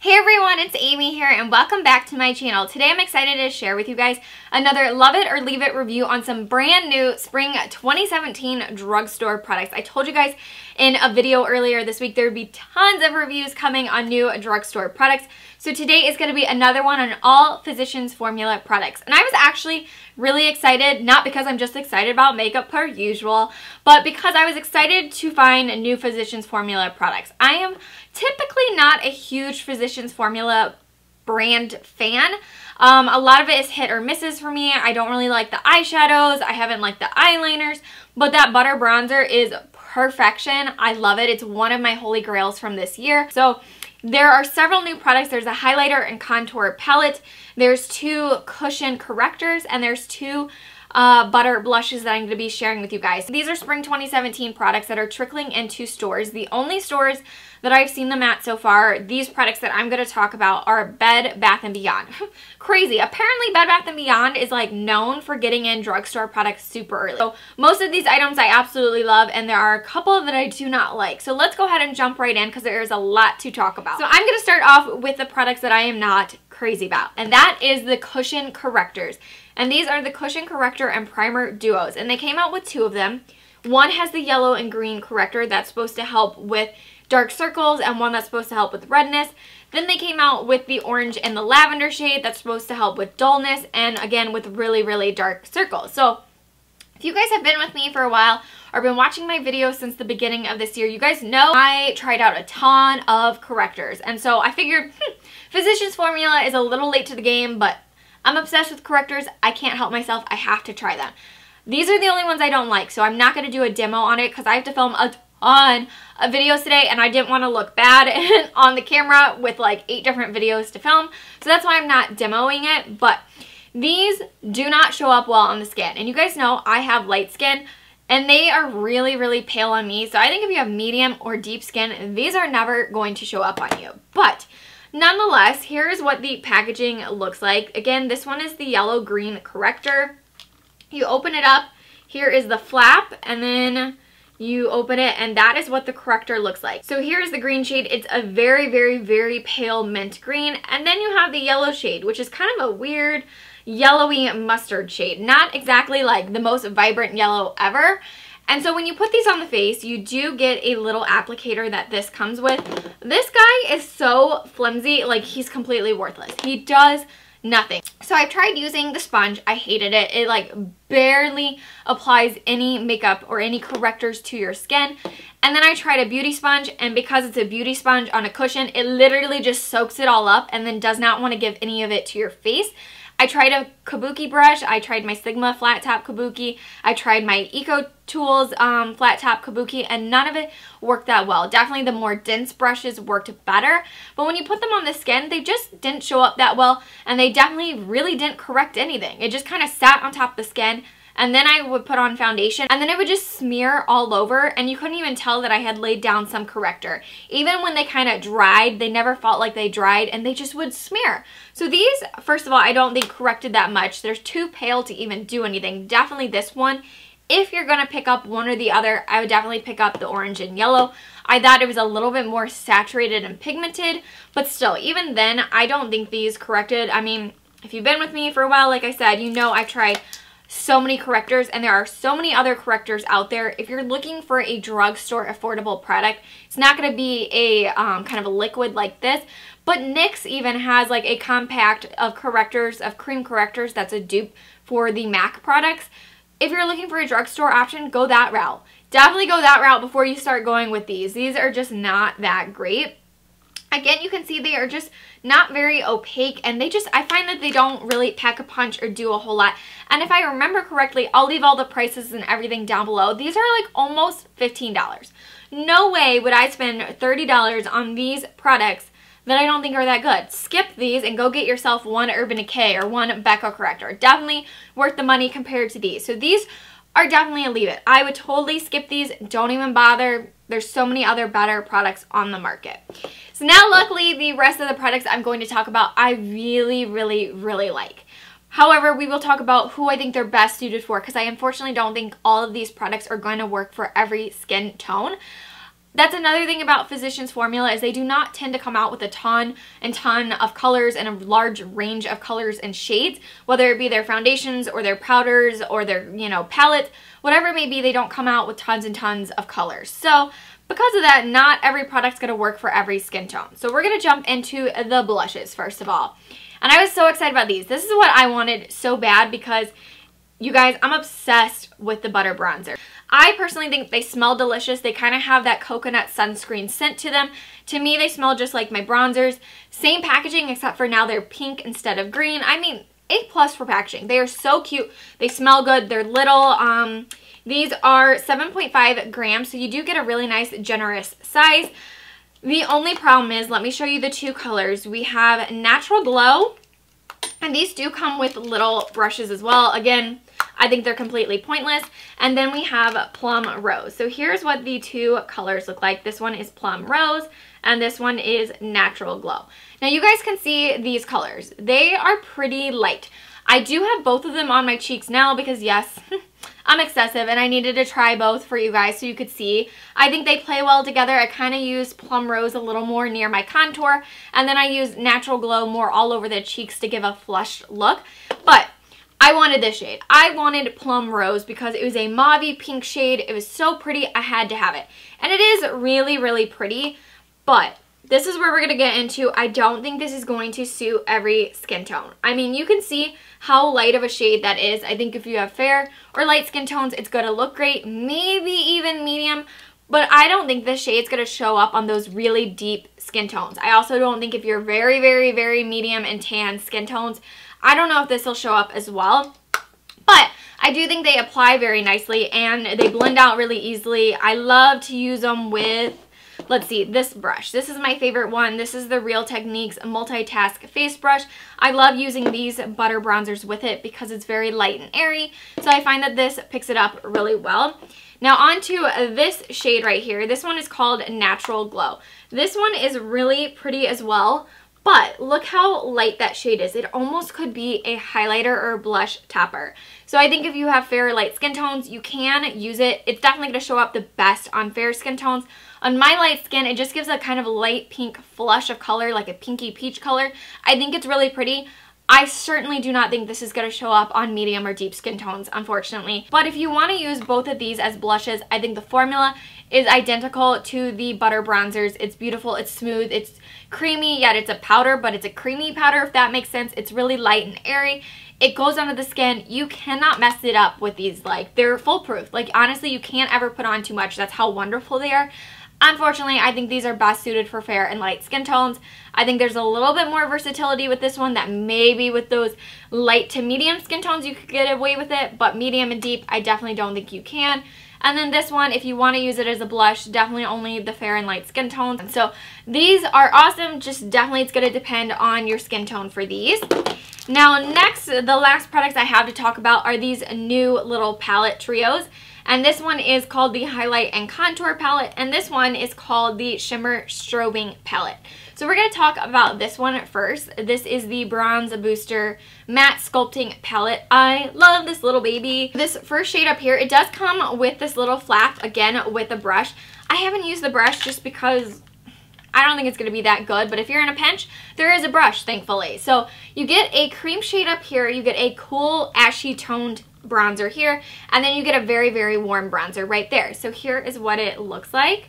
Hey everyone, it's Amy here and welcome back to my channel. Today I'm excited to share with you guys another love it or leave it review on some brand new spring 2017 drugstore products. I told you guys in a video earlier this week there would be tons of reviews coming on new drugstore products. So today is going to be another one on all Physicians Formula products. And I was actually really excited, not because I'm just excited about makeup per usual, but because I was excited to find new Physicians Formula products. I am typically not a huge Physicians Formula brand fan. A lot of it is hit or misses for me. I don't really like the eyeshadows. I haven't liked the eyeliners, but that butter bronzer is perfection. I love it. It's one of my holy grails from this year. So there are several new products. There's a highlighter and contour palette. There's two cushion correctors, and there's two butter blushes that I'm going to be sharing with you guys. These are spring 2017 products that are trickling into stores. The only stores that I've seen them at so far, these products that I'm going to talk about, are Bed Bath & Beyond. Crazy. Apparently Bed Bath & Beyond is like known for getting in drugstore products super early. So most of these items I absolutely love, and there are a couple that I do not like. So let's go ahead and jump right in because there is a lot to talk about. So I'm going to start off with the products that I am not crazy about, and that is the cushion correctors. And these are the cushion corrector and primer duos, and they came out with two of them. One has the yellow and green corrector that's supposed to help with dark circles, and one that's supposed to help with redness. Then they came out with the orange and the lavender shade that's supposed to help with dullness, and again with really dark circles. So if you guys have been with me for a while or been watching my videos since the beginning of this year, you guys know I tried out a ton of correctors, and so I figured Physicians Formula is a little late to the game, but I'm obsessed with correctors. I can't help myself. I have to try them. These are the only ones I don't like, so I'm not going to do a demo on it because I have to film a ton of videos today, and I didn't want to look bad on the camera with like 8 different videos to film, so that's why I'm not demoing it. But these do not show up well on the skin, and you guys know I have light skin, and they are really pale on me, so I think if you have medium or deep skin, these are never going to show up on you. But nonetheless, here's what the packaging looks like. Again, this one is the yellow-green corrector. You open it up, here is the flap, and then you open it, and that is what the corrector looks like. So here's the green shade. It's a very pale mint green, and then you have the yellow shade, which is kind of a weird yellowy mustard shade. Not exactly like the most vibrant yellow ever. And so when you put these on the face, you do get a little applicator that this comes with. This guy is so flimsy, like he's completely worthless. He does nothing. So I've tried using the sponge. I hated it. It like barely applies any makeup or any correctors to your skin. And then I tried a beauty sponge, and because it's a beauty sponge on a cushion, it literally just soaks it all up and then does not want to give any of it to your face. I tried a kabuki brush. I tried my Sigma flat top kabuki. I tried my Eco Tools flat top kabuki, and none of it worked that well. Definitely the more dense brushes worked better, but when you put them on the skin, they just didn't show up that well, and they definitely really didn't correct anything. It just kind of sat on top of the skin, and then I would put on foundation, and then it would just smear all over, and you couldn't even tell that I had laid down some corrector. Even when they kind of dried, they never felt like they dried, and they just would smear. So these, first of all, I don't think corrected that much. They're too pale to even do anything. Definitely this one. If you're going to pick up one or the other, I would definitely pick up the orange and yellow. I thought it was a little bit more saturated and pigmented, but still, even then, I don't think these corrected. I mean, if you've been with me for a while, like I said, you know I've tried so many correctors, and there are so many other correctors out there. If you're looking for a drugstore affordable product, it's not going to be a kind of a liquid like this, but NYX even has like a compact of correctors, of cream correctors, that's a dupe for the MAC products. If you're looking for a drugstore option, go that route. Definitely go that route before you start going with these. These are just not that great. Again, you can see they are just not very opaque, and I find that they don't really pack a punch or do a whole lot. And if I remember correctly, I'll leave all the prices and everything down below. These are like almost $15. No way would I spend $30 on these products that I don't think are that good. Skip these and go get yourself one Urban Decay or one Becca corrector. Definitely worth the money compared to these. So these are definitely a leave it. I would totally skip these. Don't even bother. There's so many other better products on the market. So now luckily the rest of the products I'm going to talk about I really like. However, we will talk about who I think they're best suited for, because I unfortunately don't think all of these products are going to work for every skin tone. That's another thing about Physicians Formula is they do not tend to come out with a ton of colors and a large range of colors and shades, whether it be their foundations or their powders or their, you know, palettes, whatever it may be, they don't come out with tons and tons of colors. So because of that, not every product's going to work for every skin tone. So we're going to jump into the blushes first of all. And I was so excited about these. This is what I wanted so bad because, you guys, I'm obsessed with the Butter Bronzer. I personally think they smell delicious. They kind of have that coconut sunscreen scent to them. To me, they smell just like my bronzers. Same packaging, except for now they're pink instead of green. I mean, A+ for packaging. They are so cute. They smell good. They're little. These are 7.5 grams, so you do get a really nice, generous size. The only problem is, let me show you the two colors. We have Natural Glow, and these do come with little brushes as well. Again, I think they're completely pointless. And then we have Plum Rose. So here's what the two colors look like. This one is Plum Rose, and this one is Natural Glow. Now you guys can see these colors. They are pretty light. I do have both of them on my cheeks now because, yes, I'm excessive and I needed to try both for you guys so you could see. I think they play well together. I kind of use Plum Rose a little more near my contour, and then I use Natural Glow more all over the cheeks to give a flushed look. But I wanted this shade. I wanted Plum Rose because it was a mauve-y pink shade. It was so pretty, I had to have it. And it is really, really pretty, but this is where we're going to get into. I don't think this is going to suit every skin tone. I mean, you can see how light of a shade that is. I think if you have fair or light skin tones, it's going to look great, maybe even medium, but I don't think this shade's going to show up on those really deep skin tones. I also don't think if you're very, very, very medium and tan skin tones, I don't know if this will show up as well, but I do think they apply very nicely and they blend out really easily. I love to use them with, let's see, this brush. This is my favorite one. This is the Real Techniques Multitask Face Brush. I love using these butter bronzers with it because it's very light and airy, so I find that this picks it up really well. Now on to this shade right here. This one is called Natural Glow. This one is really pretty as well, but look how light that shade is. It almost could be a highlighter or a blush topper. So I think if you have fair or light skin tones, you can use it. It's definitely going to show up the best on fair skin tones. On my light skin, it just gives a kind of light pink flush of color, like a pinky peach color. I think it's really pretty. I certainly do not think this is going to show up on medium or deep skin tones, unfortunately. But if you want to use both of these as blushes, I think the formula is identical to the butter bronzers. It's beautiful, it's smooth, it's creamy, yet it's a powder, but it's a creamy powder, if that makes sense. It's really light and airy. It goes under the skin. You cannot mess it up with these. Like, they're foolproof. Like, honestly, you can't ever put on too much. That's how wonderful they are. Unfortunately, I think these are best suited for fair and light skin tones. I think there's a little bit more versatility with this one that maybe with those light to medium skin tones you could get away with it, but medium and deep, I definitely don't think you can. And then this one, if you want to use it as a blush, definitely only the fair and light skin tones. And so these are awesome, just definitely it's going to depend on your skin tone for these. Now next, the last products I have to talk about are these new little palette trios. And this one is called the Highlight and Contour Palette, and this one is called the Shimmer Strobing Palette. So we're going to talk about this one first. This is the Bronze Booster Matte Sculpting Palette. I love this little baby. This first shade up here, it does come with this little flap, again, with a brush. I haven't used the brush just because I don't think it's going to be that good, but if you're in a pinch, there is a brush, thankfully. So you get a cream shade up here, you get a cool ashy toned bronzer here, and then you get a very, very warm bronzer right there. So here is what it looks like.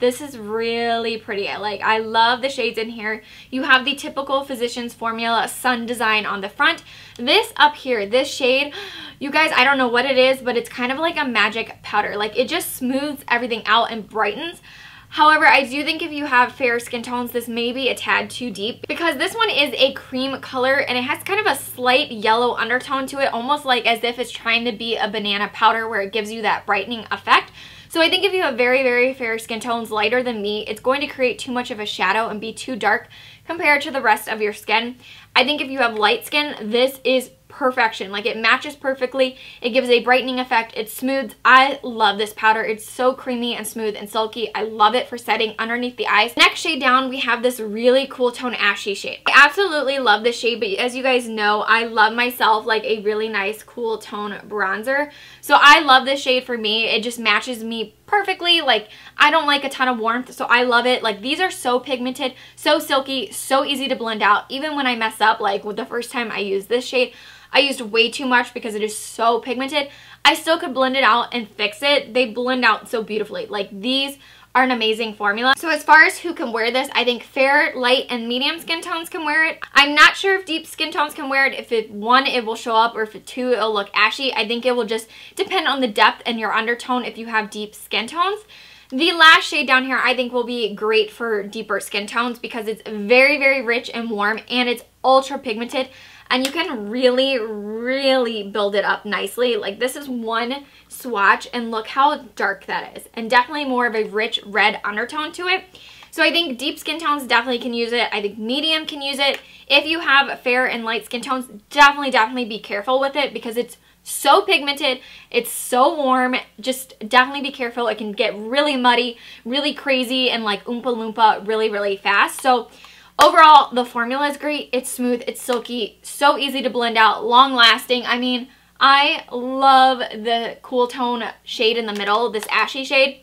This is really pretty. I love the shades in here. You have the typical Physicians Formula sun design on the front. This up here, this shade, you guys, I don't know what it is, but it's kind of like a magic powder. Like, it just smooths everything out and brightens. However, I do think if you have fair skin tones, this may be a tad too deep because this one is a cream color and it has kind of a slight yellow undertone to it, almost like as if it's trying to be a banana powder where it gives you that brightening effect. So I think if you have very, very fair skin tones, lighter than me, it's going to create too much of a shadow and be too dark compared to the rest of your skin. I think if you have light skin, this is perfection. Like, it matches perfectly. It gives a brightening effect. It smooths. I love this powder. It's so creamy and smooth and silky. I love it for setting underneath the eyes. Next shade down, we have this really cool tone ashy shade. I absolutely love this shade, but as you guys know, I love myself like a really nice cool tone bronzer. So I love this shade for me. It just matches me perfectly. Like, I don't like a ton of warmth, so I love it. Like, these are so pigmented, so silky, so easy to blend out. Even when I mess up, like with the first time I used this shade, I used way too much because it is so pigmented. I still could blend it out and fix it. They blend out so beautifully. Like, these are an amazing formula. So as far as who can wear this, I think fair, light, and medium skin tones can wear it. I'm not sure if deep skin tones can wear it. If it, one, it will show up, or if it, two, it'll look ashy. I think it will just depend on the depth and your undertone if you have deep skin tones. The last shade down here I think will be great for deeper skin tones because it's very, very rich and warm, and it's ultra pigmented. And you can really, really build it up nicely. Like, this is one swatch, and look how dark that is. And definitely more of a rich red undertone to it. So I think deep skin tones definitely can use it. I think medium can use it. If you have fair and light skin tones, definitely be careful with it because it's so pigmented. It's so warm. Just definitely be careful. It can get really muddy, really crazy, and like Oompa Loompa really, really fast. So overall, the formula is great. It's smooth, it's silky, so easy to blend out, long lasting. I mean, I love the cool tone shade in the middle, this ashy shade.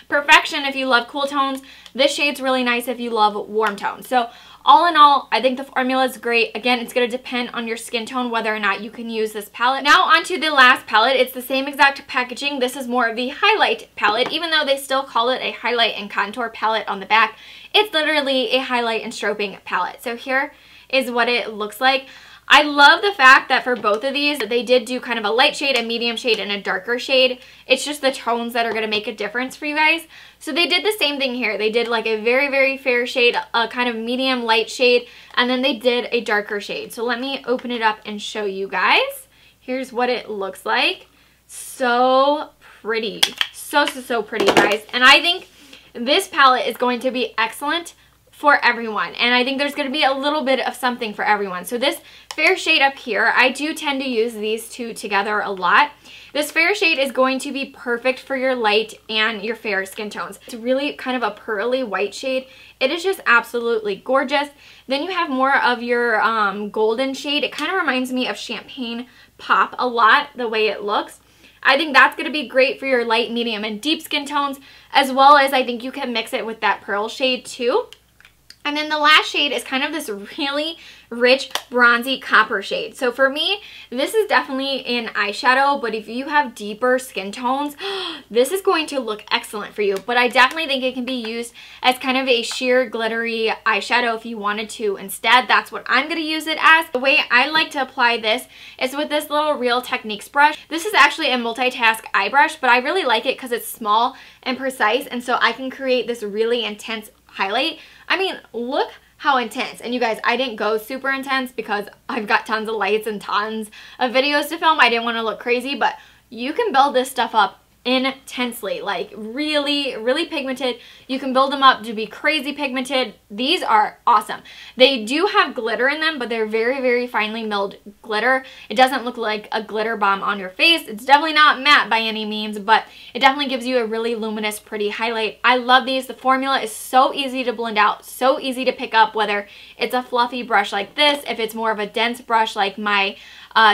Perfection if you love cool tones. This shade's really nice if you love warm tones. So all in all, I think the formula is great. Again, it's going to depend on your skin tone whether or not you can use this palette. Now onto the last palette. It's the same exact packaging. This is more of the highlight palette, even though they still call it a highlight and contour palette on the back. It's literally a highlight and strobing palette. So here is what it looks like. I love the fact that for both of these, they did do kind of a light shade, a medium shade, and a darker shade. It's just the tones that are going to make a difference for you guys. So they did the same thing here. They did like a very, very fair shade, a kind of medium light shade, and then they did a darker shade. So let me open it up and show you guys. Here's what it looks like. So pretty. So pretty, guys. And I think this palette is going to be excellent for everyone, and I think there's going to be a little bit of something for everyone. So this fair shade up here, I do tend to use these two together a lot. This fair shade is going to be perfect for your light and your fair skin tones. It's really kind of a pearly white shade. It is just absolutely gorgeous. Then you have more of your golden shade. It kind of reminds me of Champagne Pop a lot, the way it looks. I think that's going to be great for your light, medium, and deep skin tones, as well as I think you can mix it with that pearl shade too. And then the last shade is kind of this really rich bronzy copper shade. So for me, this is definitely an eyeshadow, but if you have deeper skin tones, this is going to look excellent for you. But I definitely think it can be used as kind of a sheer glittery eyeshadow if you wanted to. Instead, that's what I'm going to use it as. The way I like to apply this is with this little Real Techniques brush. This is actually a multitask eye brush, but I really like it because it's small and precise, and so I can create this really intense highlight. I mean, look how intense. And you guys, I didn't go super intense because I've got tons of lights and tons of videos to film. I didn't want to look crazy, but you can build this stuff up intensely, like really, really pigmented. You can build them up to be crazy pigmented. These are awesome. They do have glitter in them, but they're very, very finely milled glitter. It doesn't look like a glitter bomb on your face. It's definitely not matte by any means, but it definitely gives you a really luminous, pretty highlight. I love these. The formula is so easy to blend out, so easy to pick up, whether it's a fluffy brush like this, if it's more of a dense brush like my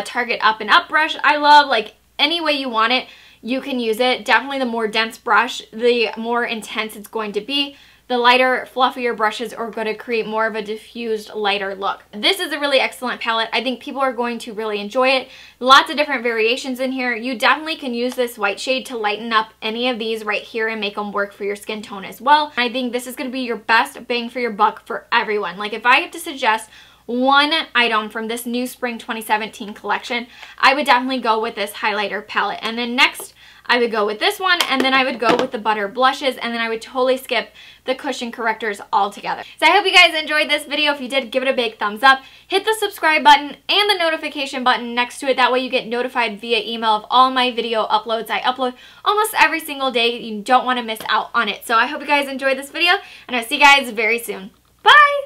Target Up and Up brush. I love, like, any way you want it, you can use it. Definitely the more dense brush, the more intense it's going to be. The lighter, fluffier brushes are going to create more of a diffused, lighter look. This is a really excellent palette. I think people are going to really enjoy it. Lots of different variations in here. You definitely can use this white shade to lighten up any of these right here and make them work for your skin tone as well. I think this is going to be your best bang for your buck for everyone. Like, if I have to suggest one item from this new spring 2017 collection, I would definitely go with this highlighter palette. And then next, I would go with this one, and then I would go with the Butter blushes, and then I would totally skip the cushion correctors altogether. So I hope you guys enjoyed this video. If you did, give it a big thumbs up. Hit the subscribe button and the notification button next to it. That way you get notified via email of all my video uploads. I upload almost every single day. You don't want to miss out on it. So I hope you guys enjoyed this video, and I'll see you guys very soon. Bye!